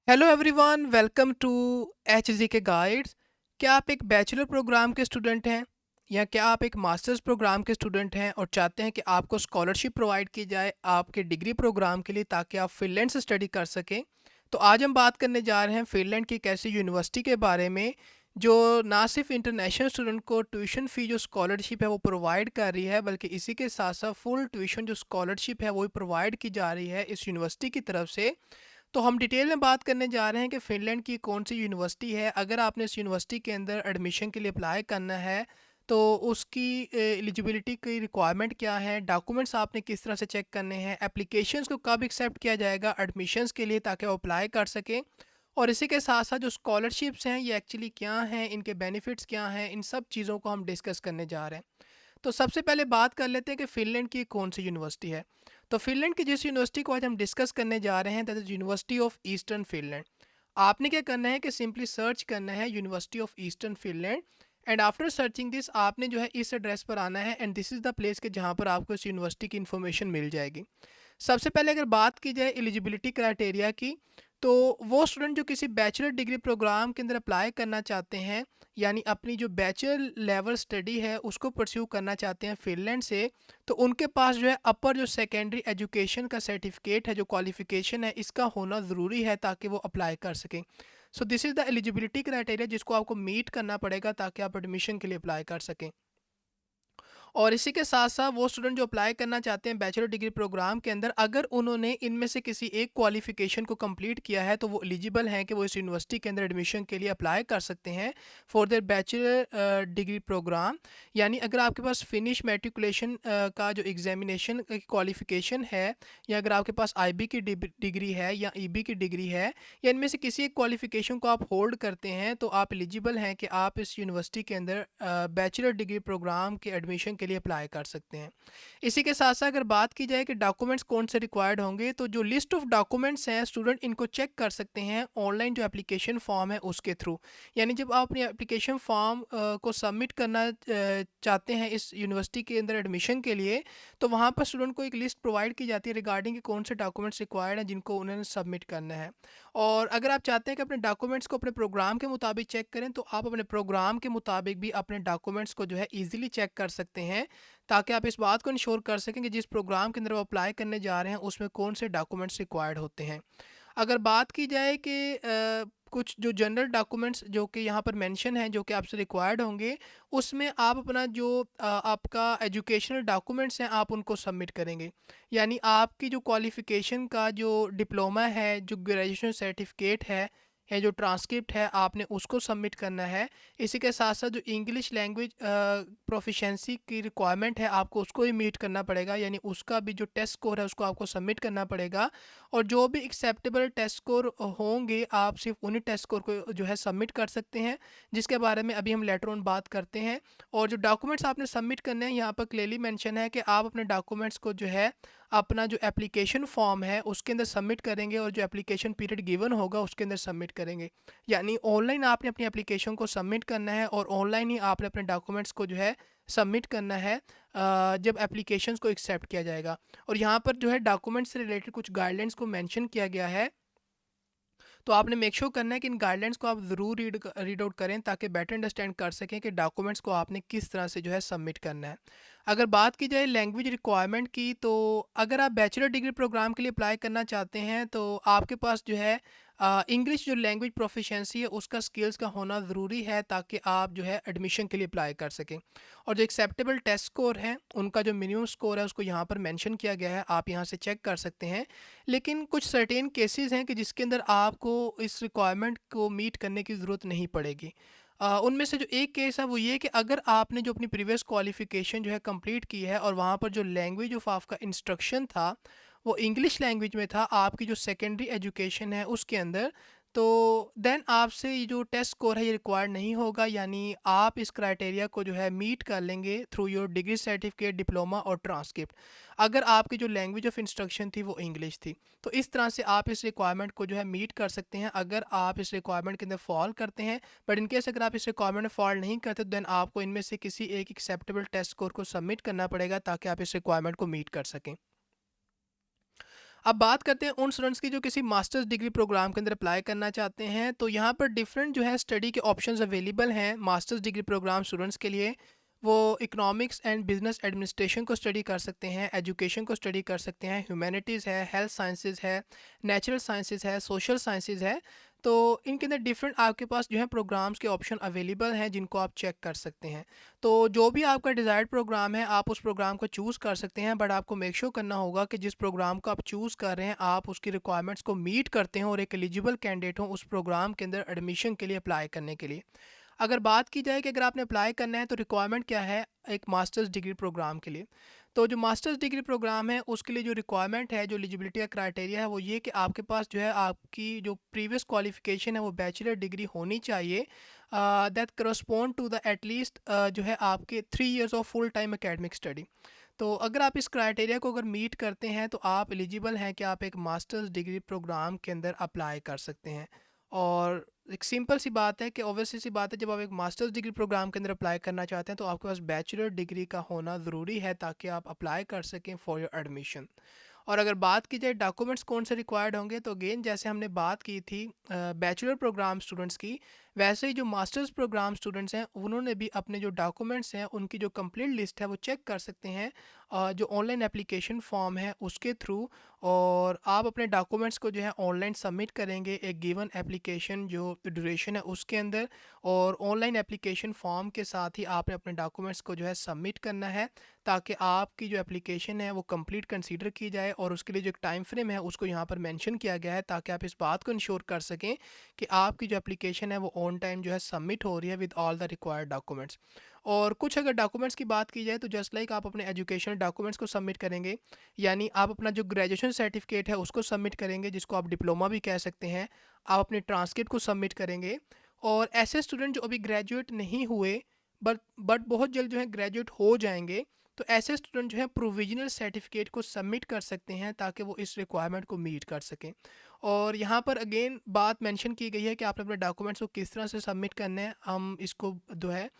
Hello everyone, welcome to H G K guides. क्या आप एक बैचलर प्रोग्राम के स्टूडेंट हैं या क्या आप एक मास्टर्स प्रोग्राम के स्टूडेंट हैं और चाहते हैं कि आपको स्कॉलरशिप प्रोवाइड की जाए आपके डिग्री प्रोग्राम के लिए ताकि आप फिनलैंड से स्टडी कर सकें। तो आज हम बात करने जा रहे हैं फिनलैंड की एक ऐसी यूनिवर्सिटी के बारे में जो ना सिर्फ इंटरनेशनल स्टूडेंट को ट्यूशन फ़ी जो स्कॉलरशिप है वो प्रोवाइड कर रही है, बल्कि इसी के साथ साथ फुल ट्यूशन जो स्कॉलरशिप है वो भी प्रोवाइड की जा रही है इस यूनिवर्सिटी की तरफ से। तो हम डिटेल में बात करने जा रहे हैं कि फ़िनलैंड की कौन सी यूनिवर्सिटी है। अगर आपने इस यूनिवर्सिटी के अंदर एडमिशन के लिए अप्लाई करना है तो उसकी एलिजिबिलिटी की रिक्वायरमेंट क्या है, डॉक्यूमेंट्स आपने किस तरह से चेक करने हैं, एप्लीकेशंस को कब एक्सेप्ट किया जाएगा एडमिशन्स के लिए ताकि वो अप्लाई कर सकें, और इसी के साथ साथ जो स्कॉलरशिप्स हैं ये एक्चुअली क्या हैं, इनके बेनिफिट्स क्या हैं, इन सब चीज़ों को हम डिस्कस करने जा रहे हैं। तो सबसे पहले बात कर लेते हैं कि फ़िनलैंड की कौन सी यूनिवर्सिटी है। तो फ़िनलैंड की जिस यूनिवर्सिटी को आज हम डिस्कस करने जा रहे हैं that is university of eastern Finland. आपने क्या करना है कि सिंपली सर्च करना है university of eastern Finland, and after searching this आपने जो है इस एड्रेस पर आना है, and this is the place के जहाँ पर आपको इस यूनिवर्सिटी की इन्फॉर्मेशन मिल जाएगी। सबसे पहले अगर बात की जाए एलिजिबिलिटी क्राइटेरिया की, तो वो स्टूडेंट जो किसी बैचलर डिग्री प्रोग्राम के अंदर अप्लाई करना चाहते हैं, यानी अपनी जो बैचलर लेवल स्टडी है उसको परस्यू करना चाहते हैं फिनलैंड से, तो उनके पास जो है अपर जो सेकेंडरी एजुकेशन का सर्टिफिकेट है, जो क्वालिफिकेशन है, इसका होना ज़रूरी है ताकि वो अप्लाई कर सकें। So this is the eligibility criteria जिसको आपको मीट करना पड़ेगा ताकि आप एडमिशन के लिए अप्लाई कर सकें। और इसी के साथ साथ वो स्टूडेंट जो अप्लाई करना चाहते हैं बैचलर डिग्री प्रोग्राम के अंदर, अगर उन्होंने इनमें से किसी एक क्वालिफिकेशन को कंप्लीट किया है तो वो एलिजिबल हैं कि वो इस यूनिवर्सिटी के अंदर एडमिशन के लिए अप्लाई कर सकते हैं for their bachelor degree program. यानी अगर आपके पास फिनिश मेट्रिकुलेशन का जो एग्जामिनेशन क्वालिफिकेशन है, या अगर आपके पास आईबी की डिग्री है या ईबी की डिग्री है, या इनमें से किसी एक क्वालिफिकेशन को आप होल्ड करते हैं, तो आप एलिजिबल हैं कि आप इस यूनिवर्सिटी के अंदर बैचलर डिग्री प्रोग्राम के एडमिशन के लिए अप्लाई कर सकते हैं। इसी के साथ साथ अगर बात की जाए कि डॉक्यूमेंट्स कौन से रिक्वायर्ड होंगे, तो जो लिस्ट ऑफ डॉक्यूमेंट्स हैं स्टूडेंट इनको चेक कर सकते हैं ऑनलाइन जो एप्लीकेशन फॉर्म है उसके थ्रू। यानी जब आप अपनी एप्लीकेशन फॉर्म को सबमिट करना चाहते हैं इस यूनिवर्सिटी के अंदर एडमिशन के लिए, तो वहाँ पर स्टूडेंट को एक लिस्ट प्रोवाइड की जाती है रिगार्डिंग कि कौन से डॉक्यूमेंट्स रिक्वायर्ड हैं जिनको उन्होंने सबमिट करना है। और अगर आप चाहते हैं कि अपने डॉक्यूमेंट्स को अपने प्रोग्राम के मुताबिक चेक करें, तो आप अपने प्रोग्राम के मुताबिक भी अपने डॉक्यूमेंट्स को जो है ईजिली चेक कर सकते हैं, ताकि आप इस बात को इंश्योर कर सकें कि जिस प्रोग्राम के अंदर वो अप्लाई करने जा रहे हैं उसमें कौन से डॉक्यूमेंट्स रिक्वायर्ड होते हैं। अगर बात की जाए कि कुछ जो जनरल डॉक्यूमेंट्स जो कि यहाँ पर मेंशन है जो कि आपसे रिक्वायर्ड होंगे, उसमें आप अपना जो आपका एजुकेशनल डॉक्यूमेंट्स हैं आप उनको सबमिट करेंगे। यानी आपकी जो क्वालिफ़िकेशन का जो डिप्लोमा है, जो ग्रेजुएशन सर्टिफिकेट है, या जो ट्रांसक्रिप्ट है आपने उसको सबमिट करना है। इसी के साथ साथ जो इंग्लिश लैंग्वेज प्रोफिशिएंसी की रिक्वायरमेंट है आपको उसको भी मीट करना पड़ेगा, यानी उसका भी जो टेस्ट स्कोर है उसको आपको सबमिट करना पड़ेगा। और जो भी एक्सेप्टेबल टेस्ट स्कोर होंगे आप सिर्फ उन्हीं टेस्ट स्कोर को जो है सबमिट कर सकते हैं, जिसके बारे में अभी हम लेटर ऑन बात करते हैं। और जो डॉक्यूमेंट्स आपने सबमिट करने हैं यहाँ पर क्लियरली मेंशन है कि आप अपने डॉक्यूमेंट्स को जो है अपना जो एप्लीकेशन फॉर्म है उसके अंदर सबमिट करेंगे, और जो एप्लीकेशन पीरियड गिवन होगा उसके अंदर सबमिट करेंगे। यानी ऑनलाइन आपने अपनी एप्लीकेशन को सबमिट करना है और ऑनलाइन ही आपने अपने डॉक्यूमेंट्स को जो है सबमिट करना है जब एप्लीकेशंस को एक्सेप्ट किया जाएगा। और यहाँ पर जो है डॉक्यूमेंट्स से रिलेटेड कुछ गाइडलाइंस को मेंशन किया गया है, तो आपने मेक श्योर करना है कि इन गाइडलाइंस को आप ज़रूर रीड आउट करें ताकि बेटर अंडरस्टैंड कर सकें कि डॉक्यूमेंट्स को आपने किस तरह से जो है सबमिट करना है। अगर बात की जाए लैंग्वेज रिक्वायरमेंट की, तो अगर आप बैचलर डिग्री प्रोग्राम के लिए अप्लाई करना चाहते हैं तो आपके पास जो है इंग्लिश जो लैंग्वेज प्रोफिशिएंसी है उसका स्किल्स का होना ज़रूरी है ताकि आप जो है एडमिशन के लिए अप्लाई कर सकें। और जो एक्सेप्टेबल टेस्ट स्कोर हैं उनका जो मिनिमम स्कोर है उसको यहाँ पर मेंशन किया गया है, आप यहाँ से चेक कर सकते हैं। लेकिन कुछ सर्टेन केसेस हैं कि जिसके अंदर आपको इस रिक्वायरमेंट को मीट करने की ज़रूरत नहीं पड़ेगी। उनमें से जो एक केस है वो ये कि अगर आपने जो अपनी प्रीवियस क्वालिफ़िकेशन जो है कंप्लीट की है और वहाँ पर जो लैंग्वेज ऑफ आपका इंस्ट्रक्शन था वो इंग्लिश लैंग्वेज में था आपकी जो सेकेंडरी एजुकेशन है उसके अंदर, तो देन आपसे ये जो टेस्ट स्कोर है ये रिक्वायर्ड नहीं होगा, यानी आप इस क्राइटेरिया को जो है मीट कर लेंगे through your degree certificate, diploma और ट्रांसक्रिप्ट, अगर आपकी जो लैंग्वेज ऑफ इंस्ट्रक्शन थी वो इंग्लिश थी। तो इस तरह से आप इस रिक्वायरमेंट को जो है मीट कर सकते हैं अगर आप इस रिक्वायरमेंट के अंदर फॉल करते हैं। बट इन केस अगर आप इस रिक्वायरमेंट में फॉल नहीं करते तो देन आपको इनमें से किसी एक एक्सेप्टेबल टेस्ट स्कोर को सबमिट करना पड़ेगा ताकि आप इस रिक्वायरमेंट को मीट कर सकें। अब बात करते हैं उन स्टूडेंट्स की जो किसी मास्टर्स डिग्री प्रोग्राम के अंदर अप्लाई करना चाहते हैं, तो यहाँ पर डिफरेंट जो है स्टडी के ऑप्शंस अवेलेबल हैं मास्टर्स डिग्री प्रोग्राम स्टूडेंट्स के लिए। वो इकोनॉमिक्स एंड बिजनेस एडमिनिस्ट्रेशन को स्टडी कर सकते हैं, एजुकेशन को स्टडी कर सकते हैं, ह्यूमैनिटीज़ है, हेल्थ साइंसेज है, नेचुरल साइंसेज है, सोशल साइंसेज है। तो इनके अंदर डिफरेंट आपके पास जो है प्रोग्राम्स के ऑप्शन अवेलेबल हैं जिनको आप चेक कर सकते हैं। तो जो भी आपका डिज़ायर्ड प्रोग्राम है आप उस प्रोग्राम को चूज़ कर सकते हैं, बट आपको मेक श्योर करना होगा कि जिस प्रोग्राम को आप चूज़ कर रहे हैं आप उसकी रिक्वायरमेंट्स को मीट करते हैं और एक एलिजिबल कैंडिडेट हो उस प्रोग्राम के अंदर एडमिशन के लिए अप्लाई करने के लिए। अगर बात की जाए कि अगर आपने अप्लाई करना है तो रिक्वायरमेंट क्या है एक मास्टर्स डिग्री प्रोग्राम के लिए। तो जो मास्टर्स डिग्री प्रोग्राम है उसके लिए जो रिक्वायरमेंट है, जो एलिजिबिलिटी का क्राइटेरिया है वो ये कि आपके पास जो है आपकी जो प्रीवियस क्वालिफिकेशन है वो बैचलर डिग्री होनी चाहिए that correspond to the at least जो है आपके 3 years of full time academic study. तो अगर आप इस क्राइटेरिया को अगर मीट करते हैं तो आप एलिजिबल हैं कि आप एक मास्टर्स डिग्री प्रोग्राम के अंदर अप्लाई कर सकते हैं। और एक सिंपल सी बात है कि ऑब्वियसली सी बात है, जब आप एक मास्टर्स डिग्री प्रोग्राम के अंदर अप्लाई करना चाहते हैं तो आपके पास बैचलर डिग्री का होना ज़रूरी है ताकि आप अप्लाई कर सकें फॉर योर एडमिशन। और अगर बात की जाए डॉक्यूमेंट्स कौन से रिक्वायर्ड होंगे, तो अगेन जैसे हमने बात की थी बैचलर प्रोग्राम स्टूडेंट्स की, वैसे ही जो मास्टर्स प्रोग्राम स्टूडेंट्स हैं उन्होंने भी अपने जो डॉक्यूमेंट्स हैं उनकी जो कंप्लीट लिस्ट है वो चेक कर सकते हैं जो ऑनलाइन एप्लीकेशन फॉर्म है उसके थ्रू। और आप अपने डॉक्यूमेंट्स को जो है ऑनलाइन सबमिट करेंगे एक गिवन एप्लीकेशन जो ड्यूरेशन है उसके अंदर, और ऑनलाइन एप्लीकेशन फॉर्म के साथ ही आपने अपने डॉक्यूमेंट्स को जो है सबमिट करना है ताकि आपकी जो एप्लीकेशन है वो कंप्लीट कंसीडर की जाए। और उसके लिए जो एक टाइम फ्रेम है उसको यहाँ पर मेंशन किया गया है ताकि आप इस बात को इंश्योर कर सकें कि आपकी जो एप्लीकेशन है वो ऑन टाइम जो है सबमिट हो रही है with all the required documents. और कुछ अगर डॉक्यूमेंट्स की बात की जाए तो जस्ट लाइक आप अपने एजुकेशनल डॉक्यूमेंट्स को सबमिट करेंगे, यानी आप अपना जो ग्रेजुएशन सर्टिफिकेट है उसको सबमिट करेंगे जिसको आप डिप्लोमा भी कह सकते हैं, आप अपने ट्रांसक्रिप्ट को सबमिट करेंगे। और ऐसे स्टूडेंट जो अभी ग्रेजुएट नहीं हुए बट बहुत जल्द जो है ग्रेजुएट हो जाएंगे, तो ऐसे स्टूडेंट जो है प्रोविजनल सर्टिफिकेट को सबमिट कर सकते हैं ताकि वो इस रिक्वायरमेंट को मीट कर सकें। और यहाँ पर अगेन बात मेंशन की गई है कि आपने अपने डॉक्यूमेंट्स को किस तरह से सबमिट करना है, हम इसको जो है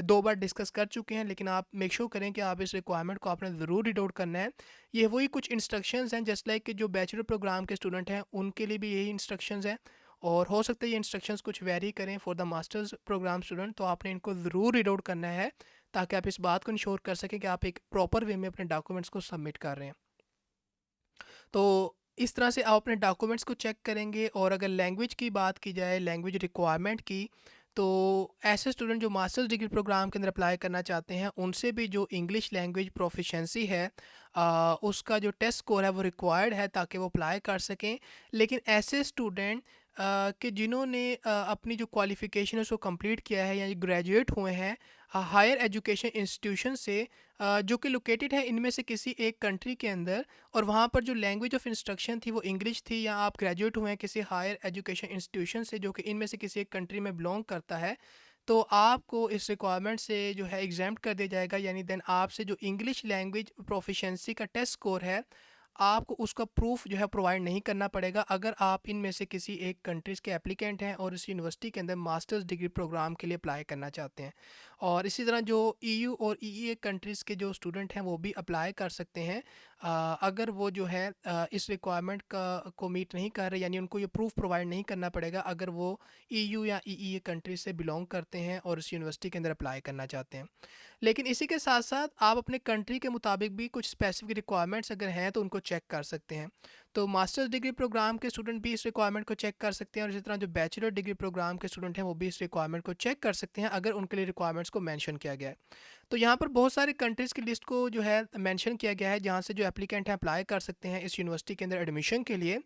2 बार डिस्कस कर चुके हैं, लेकिन आप मेक श्योर करें कि आप इस रिक्वायरमेंट को आपने ज़रूर रीड आउट करना है। ये वही कुछ इंस्ट्रक्शंस हैं जस्ट लाइक कि जो बैचलर प्रोग्राम के स्टूडेंट हैं उनके लिए भी यही इंस्ट्रक्शंस हैं, और हो सकता है ये इंस्ट्रक्शंस कुछ वेरी करें for the masters program student, तो आपने इनको ज़रूर रीड आउट करना है ताकि आप इस बात को इंश्योर कर सकें कि आप एक प्रॉपर वे में अपने डॉक्यूमेंट्स को सबमिट कर रहे हैं। तो इस तरह से आप अपने डॉक्यूमेंट्स को चेक करेंगे। और अगर लैंग्वेज की बात की जाए, लैंग्वेज रिक्वायरमेंट की, तो ऐसे स्टूडेंट जो मास्टर्स डिग्री प्रोग्राम के अंदर अप्लाई करना चाहते हैं उनसे भी जो इंग्लिश लैंग्वेज प्रोफिशेंसी है उसका जो टेस्ट स्कोर है वो रिक्वायर्ड है ताकि वो अप्लाई कर सकें। लेकिन ऐसे स्टूडेंट कि जिन्होंने अपनी जो क्वालिफ़िकेशन है उसको कंप्लीट किया है या ग्रेजुएट हुए हैं हायर एजुकेशन इंस्टीट्यूशन से जो कि लोकेटेड है इनमें से किसी एक कंट्री के अंदर, और वहाँ पर जो लैंग्वेज ऑफ इंस्ट्रक्शन थी वो इंग्लिश थी, या आप ग्रेजुएट हुए हैं किसी हायर एजुकेशन इंस्टीट्यूशन से जो कि इनमें से किसी एक कंट्री में बिलोंग करता है, तो आपको इस रिक्वायरमेंट से जो है एग्जाम्प्ट कर दिया जाएगा। यानी देन आपसे जो इंग्लिश लैंग्वेज प्रोफिशेंसी का टेस्ट स्कोर है आपको उसका प्रूफ जो है प्रोवाइड नहीं करना पड़ेगा अगर आप इनमें से किसी एक कंट्रीज़ के एप्लीकेंट हैं और इस यूनिवर्सिटी के अंदर मास्टर्स डिग्री प्रोग्राम के लिए अप्लाई करना चाहते हैं। और इसी तरह जो ईयू और ईईए कंट्रीज़ के जो स्टूडेंट हैं वो भी अप्लाई कर सकते हैं अगर वो जो है इस रिक्वायरमेंट का को मीट नहीं कर रहे, यानी उनको ये प्रूफ प्रोवाइड नहीं करना पड़ेगा अगर वो ईयू या ईईए कंट्रीज से बिलोंग करते हैं और इस यूनिवर्सिटी के अंदर अप्लाई करना चाहते हैं। लेकिन इसी के साथ साथ आप अपने कंट्री के मुताबिक भी कुछ स्पेसिफिक रिक्वायरमेंट्स अगर हैं तो उनको चेक कर सकते हैं। तो मास्टर्स डिग्री प्रोग्राम के स्टूडेंट भी इस रिक्वायरमेंट को चेक कर सकते हैं, और इसी तरह जो बैचलर डिग्री प्रोग्राम के स्टूडेंट हैं वो भी इस रिक्वायरमेंट को चेक कर सकते हैं अगर उनके लिए रिक्वायरमेंट्स को मेंशन किया गया है। तो यहाँ पर बहुत सारी कंट्रीज़ की लिस्ट को जो है मेंशन किया गया है जहाँ से जो एप्लीकेंट हैं अप्लाई कर सकते हैं इस यूनिवर्सिटी के अंदर एडमिशन के लिए।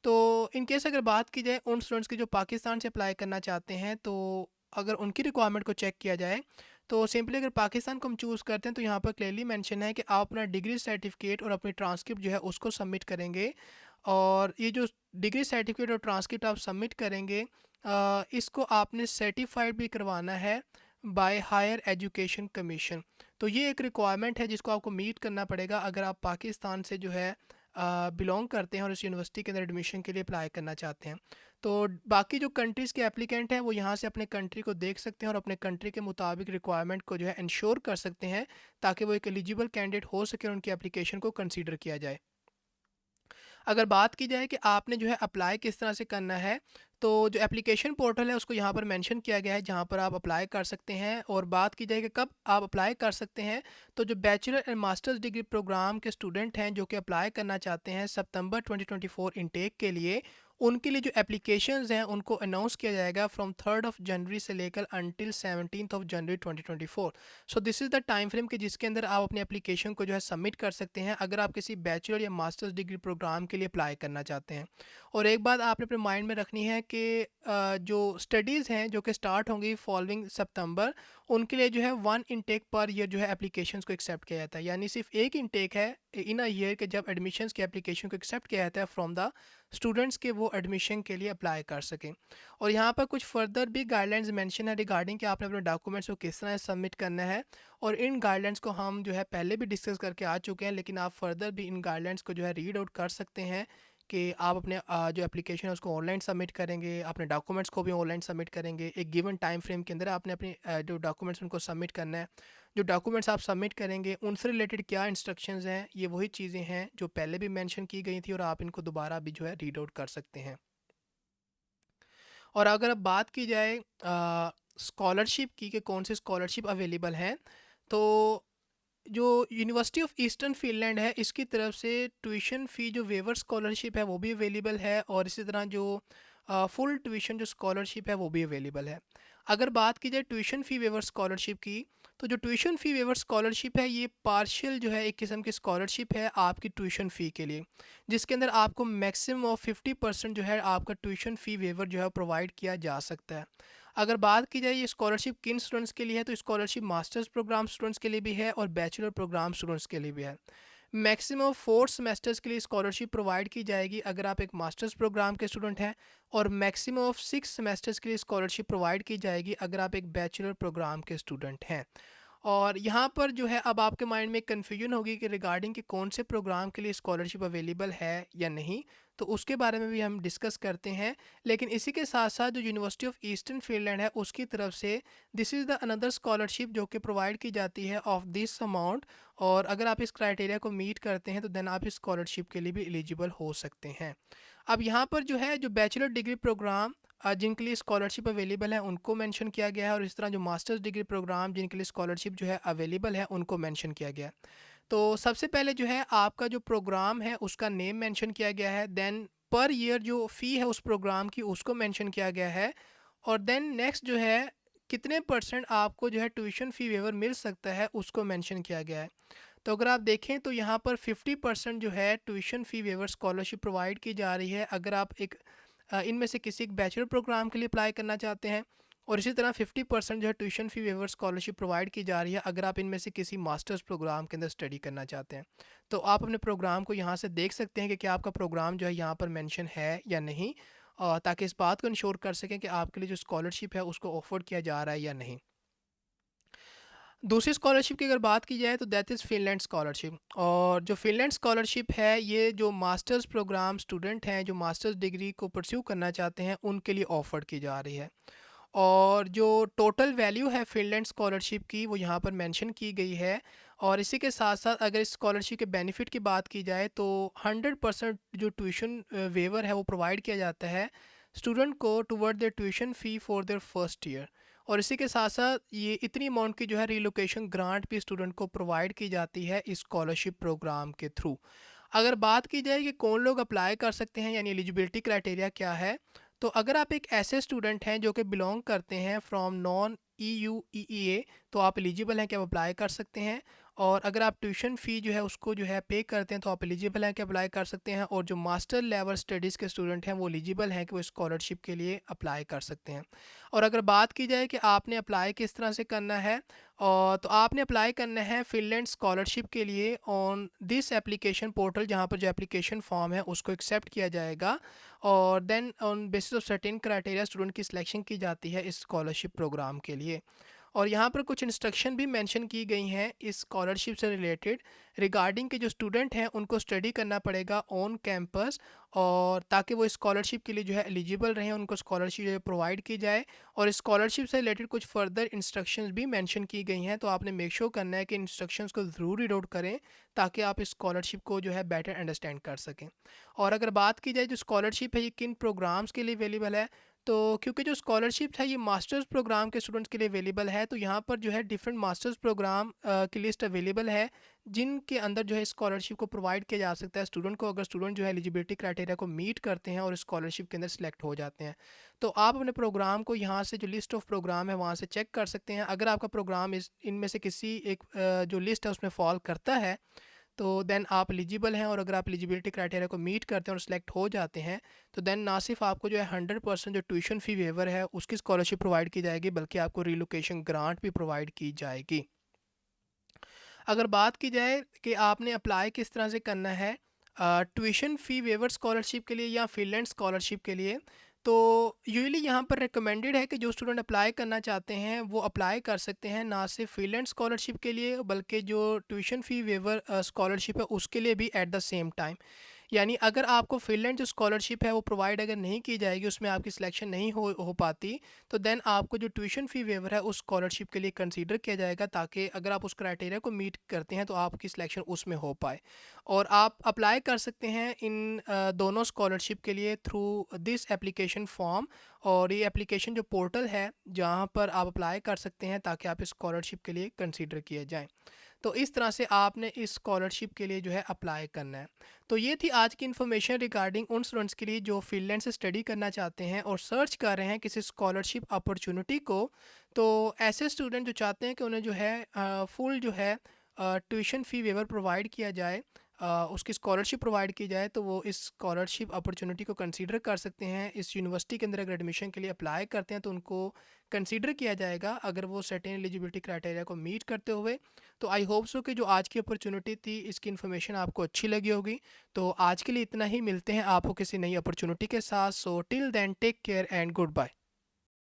तो इन केस अगर बात की जाए उन स्टूडेंट्स की जो पाकिस्तान से अप्लाई करना चाहते हैं, तो अगर उनकी रिक्वायरमेंट को चेक किया जाए तो सिंपली अगर पाकिस्तान को हम चूज़ करते हैं तो यहाँ पर क्लियरली मेंशन है कि आप अपना डिग्री सर्टिफिकेट और अपनी ट्रांसक्रिप्ट जो है उसको सबमिट करेंगे। और ये जो डिग्री सर्टिफिकेट और ट्रांसक्रिप्ट आप सबमिट करेंगे इसको आपने सर्टिफाइड भी करवाना है बाय हायर एजुकेशन कमीशन। तो ये एक रिक्वायरमेंट है जिसको आपको मीट करना पड़ेगा अगर आप पाकिस्तान से जो है बिलोंग करते हैं और इस यूनिवर्सिटी के अंदर एडमिशन के लिए अप्लाई करना चाहते हैं। तो बाकी जो कंट्रीज़ के एप्लीकेंट हैं वो यहाँ से अपने कंट्री को देख सकते हैं और अपने कंट्री के मुताबिक रिक्वायरमेंट को जो है इंश्योर कर सकते हैं ताकि वो एक एलिजिबल कैंडिडेट हो सके और उनकी एप्लीकेशन को कंसीडर किया जाए। अगर बात की जाए कि आपने जो है अप्लाई किस तरह से करना है, तो जो एप्लीकेशन पोर्टल है उसको यहाँ पर मेंशन किया गया है जहाँ पर आप अप्लाई कर सकते हैं। और बात की जाए कि कब आप अप्लाई कर सकते हैं, तो जो bachelor and masters degree program के स्टूडेंट हैं जो कि अप्लाई करना चाहते हैं सितंबर 2024 इनटेक के लिए, उनके लिए जो एप्लीकेशंस हैं उनको अनाउंस किया जाएगा फ्रॉम 3 जनवरी से लेकर until 17 January 2024। So this is the time frame कि जिसके अंदर आप अपनी एप्लीकेशन को जो है सबमिट कर सकते हैं अगर आप किसी बैचलर या मास्टर्स डिग्री प्रोग्राम के लिए अप्लाई करना चाहते हैं। और एक बात आपने अपने माइंड में रखनी है कि जो स्टडीज़ हैं जो कि स्टार्ट होंगी फॉलोइंग सितंबर, उनके लिए जो है 1 इनटेक पर ईयर जो है एप्लीकेशंस को एक्सेप्ट किया जाता है। यानी सिर्फ एक इनटेक है इन अ ईयर के जब एडमिशन्स की एप्लीकेशन को एक्सेप्ट किया जाता है फ्रॉम द स्टूडेंट्स के वो एडमिशन के लिए अप्लाई कर सकें। और यहाँ पर कुछ फर्दर भी गाइडलाइंस मेंशन है रिगार्डिंग कि आपने अपने डॉक्यूमेंट्स को किस तरह सबमिट करना है। और इन गाइडलाइंस को हम जो है पहले भी डिस्कस करके आ चुके हैं, लेकिन आप फर्दर भी इन गाइडलाइंस को जो है रीड आउट कर सकते हैं कि आप अपने जो एप्लीकेशन है उसको ऑनलाइन सबमिट करेंगे, अपने डॉक्यूमेंट्स को भी ऑनलाइन सबमिट करेंगे। एक गिवन टाइम फ्रेम के अंदर आपने अपने जो डॉक्यूमेंट्स उनको सबमिट करना है। जो डॉक्यूमेंट्स आप सबमिट करेंगे उनसे रिलेटेड क्या इंस्ट्रक्शंस हैं, ये वही चीज़ें हैं जो पहले भी मेंशन की गई थी और आप इनको दोबारा भी जो है रीड आउट कर सकते हैं। और अगर अब बात की जाए स्कॉलरशिप की कि कौन सी स्कॉलरशिप अवेलेबल हैं, तो जो यूनिवर्सिटी ऑफ ईस्टर्न फिनलैंड है इसकी तरफ से ट्यूशन फ़ी जो वेवर स्कॉलरशिप है वो भी अवेलेबल है। और इसी तरह जो फुल ट्यूशन जो स्कॉलरशिप है वो भी अवेलेबल है। अगर बात की जाए ट्यूशन फ़ी वेवर स्कॉलरशिप की, तो जो ट्यूशन फ़ी वेवर स्कॉलरशिप है ये पार्शियल जो है एक किस्म की स्कॉलरशिप है आपकी ट्यूशन फ़ी के लिए, जिसके अंदर आपको मैक्सिमम ऑफ 50% जो है आपका ट्यूशन फ़ी वेवर जो है प्रोवाइड किया जा सकता है। अगर बात की जाए ये स्कॉलरशिप किन स्टूडेंट्स के लिए है, तो स्कॉलरशिप मास्टर्स प्रोग्राम स्टूडेंट्स के लिए भी है और बैचलर प्रोग्राम स्टूडेंट्स के लिए भी है। मैक्सिमम 4 सेमेस्टर्स के लिए स्कॉलरशिप प्रोवाइड की जाएगी अगर आप एक मास्टर्स प्रोग्राम के स्टूडेंट हैं, और मैक्सिमम ऑफ 6 सेमेस्टर्स के लिए स्कॉलरशिप प्रोवाइड की जाएगी अगर आप एक बैचलर प्रोग्राम के स्टूडेंट हैं। और यहाँ पर जो है अब आपके माइंड में कन्फ्यूजन होगी कि रिगार्डिंग कि कौन से प्रोग्राम के लिए स्कॉलरशिप अवेलेबल है या नहीं, तो उसके बारे में भी हम डिस्कस करते हैं। लेकिन इसी के साथ साथ जो यूनिवर्सिटी ऑफ ईस्टर्न फिनलैंड है उसकी तरफ से this is the another scholarship जो कि प्रोवाइड की जाती है ऑफ दिस अमाउंट। और अगर आप इस क्राइटेरिया को मीट करते हैं तो देन आप इस स्कॉलरशिप के लिए भी एलिजिबल हो सकते हैं। अब यहाँ पर जो है जो बैचलर डिग्री प्रोग्राम जिनके लिए स्कॉलरशिप अवेलेबल है उनको मेंशन किया गया है, और इस तरह जो मास्टर्स डिग्री प्रोग्राम जिनके लिए स्कॉलरशिप जो है अवेलेबल है उनको मेंशन किया गया है। तो सबसे पहले जो है आपका जो प्रोग्राम है उसका नेम मेंशन किया गया है, देन पर ईयर जो फ़ी है उस प्रोग्राम की उसको मेंशन किया गया है, और देन नेक्स्ट जो है कितने परसेंट आपको जो है ट्यूशन फ़ी वेवर मिल सकता है उसको मेंशन किया गया है। तो अगर आप देखें तो यहाँ पर 50% जो है tuition fee waiver scholarship provide की जा रही है अगर आप एक इनमें से किसी एक बैचलर प्रोग्राम के लिए अप्लाई करना चाहते हैं। और इसी तरह 50% जो है tuition fee waiver scholarship provide की जा रही है अगर आप इनमें से किसी मास्टर्स प्रोग्राम के अंदर स्टडी करना चाहते हैं। तो आप अपने प्रोग्राम को यहाँ से देख सकते हैं कि क्या आपका प्रोग्राम जो है यहाँ पर मेंशन है या नहीं, ताकि इस बात को इंश्योर कर सकें कि आपके लिए जो स्कॉलरशिप है उसको ऑफर किया जा रहा है या नहीं। दूसरी स्कॉलरशिप की अगर बात की जाए तो दैट इज़ फिनलैंड स्कॉलरशिप। और जो फिनलैंड स्कॉलरशिप है ये जो मास्टर्स प्रोग्राम स्टूडेंट हैं जो मास्टर्स डिग्री को परस्यू करना चाहते हैं उनके लिए ऑफ़र की जा रही है। और जो टोटल वैल्यू है फिनलैंड स्कॉलरशिप की वो यहाँ पर मेंशन की गई है। और इसी के साथ साथ अगर इस स्कॉलरशिप के बेनिफिट की बात की जाए तो 100% जो ट्यूशन वेवर है वो प्रोवाइड किया जाता है स्टूडेंट को toward their tuition fee for their first year. और इसी के साथ साथ ये इतनी अमाउंट की जो है रिलोकेशन ग्रांट भी स्टूडेंट को प्रोवाइड की जाती है इस स्कॉलरशिप प्रोग्राम के थ्रू। अगर बात की जाए कि कौन लोग अप्लाई कर सकते हैं यानी एलिजिबिलिटी क्राइटेरिया क्या है, तो अगर आप एक ऐसे स्टूडेंट हैं जो कि बिलोंग करते हैं फ्रॉम नॉन EU EEA, तो आप एलिजिबल हैं कि आप अप्लाई कर सकते हैं। और अगर आप ट्यूशन फ़ी जो है उसको जो है पे करते हैं तो आप एलिजिबल हैं कि अप्लाई कर सकते हैं। और जो मास्टर लेवल स्टडीज़ के स्टूडेंट हैं वो एलिजिबल हैं कि वो स्कॉलरशिप के लिए अप्लाई कर सकते हैं। और अगर बात की जाए कि आपने अप्लाई किस तरह से करना है, और तो आपने अप्लाई करना है फिनलैंड स्कॉलरशिप के लिए ऑन दिस एप्लीकेशन पोर्टल, जहाँ पर जो एप्लीकेशन फॉर्म है उसको एक्सेप्ट किया जाएगा। और then on basis of certain criteria student की सिलेक्शन की जाती है इस स्कॉलरशिप प्रोग्राम के लिए। और यहाँ पर कुछ इंस्ट्रक्शन भी मेंशन की गई हैं इस स्कॉलरशिप से रिलेटेड रिगार्डिंग के जो स्टूडेंट हैं उनको स्टडी करना पड़ेगा ऑन कैंपस, और ताकि वो स्कॉलरशिप के लिए जो है एलिजिबल रहें, उनको स्कॉलरशिप जो है प्रोवाइड की जाए। और स्कॉलरशिप से रिलेटेड कुछ फर्दर इंस्ट्रक्शंस भी मेंशन की गई हैं, तो आपने मेक श्योर करना है कि इंस्ट्रक्शंस को ज़रूर रीड आउट करें ताकि आप इस स्कॉलरशिप को जो है बेटर अंडरस्टैंड कर सकें। और अगर बात की जाए जो स्कॉलरशिप है ये किन प्रोग्राम्स के लिए अवेलेबल है, तो क्योंकि जो स्कॉलरशिप है ये मास्टर्स प्रोग्राम के स्टूडेंट्स के लिए अवेलेबल है, तो यहाँ पर जो है डिफरेंट मास्टर्स प्रोग्राम की लिस्ट अवेलेबल है जिनके अंदर जो है स्कॉलरशिप को प्रोवाइड किया जा सकता है स्टूडेंट को, अगर स्टूडेंट जो है एलिजिबिलिटी क्राइटेरिया को मीट करते हैं और स्कॉलरशिप के अंदर सेलेक्ट हो जाते हैं। तो आप अपने प्रोग्राम को यहाँ से जो लिस्ट ऑफ प्रोग्राम है वहाँ से चेक कर सकते हैं। अगर आपका प्रोग्राम इनमें से किसी एक जो लिस्ट है उसमें फॉल करता है तो देन आप एलिजिबल हैं, और अगर आप एलिजिबिलिटी क्राइटेरिया को मीट करते हैं और सिलेक्ट हो जाते हैं तो देन ना सिर्फ आपको जो है 100% जो ट्यूशन फ़ी वेवर है उसकी स्कॉलरशिप प्रोवाइड की जाएगी, बल्कि आपको रिलोकेशन ग्रांट भी प्रोवाइड की जाएगी। अगर बात की जाए कि आपने अप्लाई किस तरह से करना है ट्यूशन फ़ी वेवर स्कॉलरशिप के लिए या फिनलैंड स्कॉलरशिप के लिए, तो यूजुअली यहाँ पर रिकमेंडेड है कि जो स्टूडेंट अप्लाई करना चाहते हैं वो अप्लाई कर सकते हैं ना सिर्फ फिनलैंड स्कॉलरशिप के लिए बल्कि जो ट्यूशन फ़ी वेवर स्कॉलरशिप है उसके लिए भी एट द सेम टाइम। यानी अगर आपको फिनलैंड जो स्कॉलरशिप है वो प्रोवाइड अगर नहीं की जाएगी, उसमें आपकी सिलेक्शन नहीं हो पाती, तो देन आपको जो ट्यूशन फ़ी वेवर है उस स्कॉलरशिप के लिए कंसीडर किया जाएगा, ताकि अगर आप उस क्राइटेरिया को मीट करते हैं तो आपकी सिलेक्शन उसमें हो पाए। और आप अप्लाई कर सकते हैं इन दोनों स्कॉलरशिप के लिए थ्रू दिस एप्लीकेशन फॉर्म, और ये एप्लीकेशन जो पोर्टल है जहाँ पर आप अप्लाई कर सकते हैं ताकि आप इस स्कॉलरशिप के लिए कंसीडर किए जाएँ। तो इस तरह से आपने इस स्कॉलरशिप के लिए जो है अप्लाई करना है। तो ये थी आज की इन्फॉर्मेशन रिगार्डिंग उन स्टूडेंट्स के लिए जो फिनलैंड से स्टडी करना चाहते हैं और सर्च कर रहे हैं किसी स्कॉलरशिप अपॉर्चुनिटी को। तो ऐसे स्टूडेंट जो चाहते हैं कि उन्हें जो है फुल जो है ट्यूशन फ़ी वेवर प्रोवाइड किया जाए, उसकी स्कॉलरशिप प्रोवाइड की जाए, तो वो इस स्कॉलरशिप अपॉर्चुनिटी को कंसीडर कर सकते हैं। इस यूनिवर्सिटी के अंदर अगर एडमिशन के लिए अप्लाई करते हैं तो उनको कंसीडर किया जाएगा अगर वो सर्टेन एलिजिबिलिटी क्राइटेरिया को मीट करते हुए। तो आई होप सो कि जो आज की अपॉर्चुनिटी थी इसकी इन्फॉर्मेशन आपको अच्छी लगी होगी। तो आज के लिए इतना ही, मिलते हैं आपको किसी नई अपॉर्चुनिटी के साथ। So till then take care and good bye.